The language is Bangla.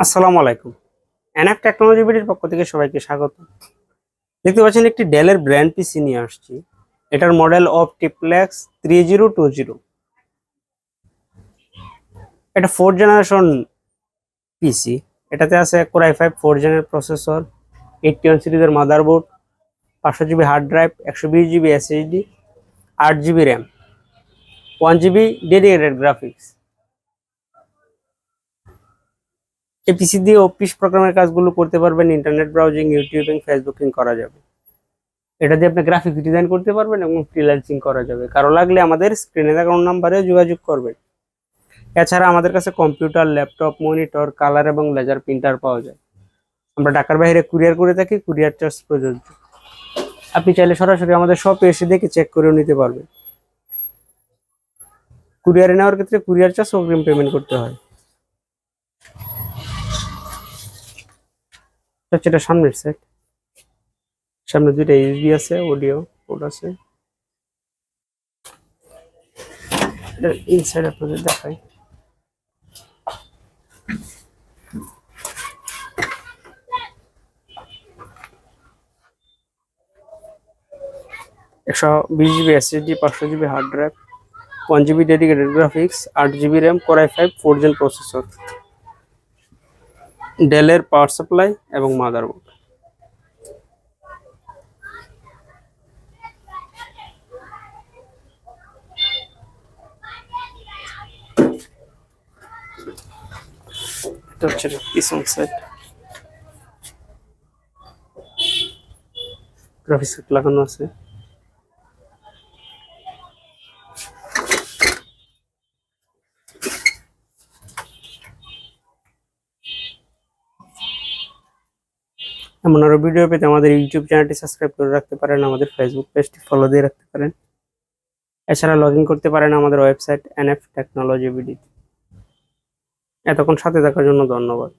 আসসালামু আলাইকুম। এনএফ টেকনোলজি বিডির পক্ষ থেকে সবাইকে স্বাগত। দেখতে পাচ্ছেন একটি ডেলের ব্র্যান্ড পিসি নিয়ে আসছি। এটার মডেল অপটিপ্লেক্স 3020। এটা 4th জেনারেশন পিসি। এটাতে আছে কোর i5 4th জেনের প্রসেসর, 81 সিরিজের motherboard, 500 GB hard drive, 120 GB SSD, 8 GB RAM, 1 GB dedicated graphics. এই পিসি দিয়ে অফিস প্রোগ্রামের কাজগুলো করতে পারবেন, ইন্টারনেট ব্রাউজিং, ইউটিউবিং, ফেসবুকিং করা যাবে। এটা দিয়ে আপনি গ্রাফিক্স ডিজাইন করতে পারবেন এবং ফ্রিল্যান্সিং করা যাবে। কারো লাগলে আমাদের স্ক্রিনে থাকা নাম্বারে যোগাযোগ করবেন। এছাড়া আমাদের কাছে কম্পিউটার, ল্যাপটপ, মনিটর, কালার এবং লেজার প্রিন্টার পাওয়া যায়। আমরা ঢাকার বাইরে কুরিয়ার করে থাকি, কুরিয়ার চার্জ প্রযোজ্য। আপনি চাইলে সরাসরি আমাদের শপে এসে দেখে চেক করেও নিতে পারবেন। কুরিয়ারে নেওয়ার ক্ষেত্রে কুরিয়ার চার্জ অগ্রিম পেমেন্ট করতে হয়। এটা সামনের সেট, সামনে দুইটা ইউএসবি আছে, অডিও পোর্ট আছে। ইনসাইড আপনাদের দেখাই। একশো 20 GB SSD, 500 GB hard drive, 1 GB dedicated graphics, 8 GB RAM, core i5 4th gen processor, ডেলের পাওয়ার সাপ্লাই এবং মাদারবোর্ড। এটা হচ্ছে পিছন সাইড, গ্রাফিক্স লাগানো আছে। এমন আরো ভিডিও পেতে আমাদের ইউটিউব চ্যানেলটি সাবস্ক্রাইব করে রাখতে পারেন, আমাদের ফেসবুক পেজটি ফলো দিয়ে রাখতে পারেন। এছাড়া লগ ইন করতে পারেন আমাদের ওয়েবসাইট এনএফ টেকনোলজি বিডি। এতক্ষণ সাথে থাকার জন্য ধন্যবাদ।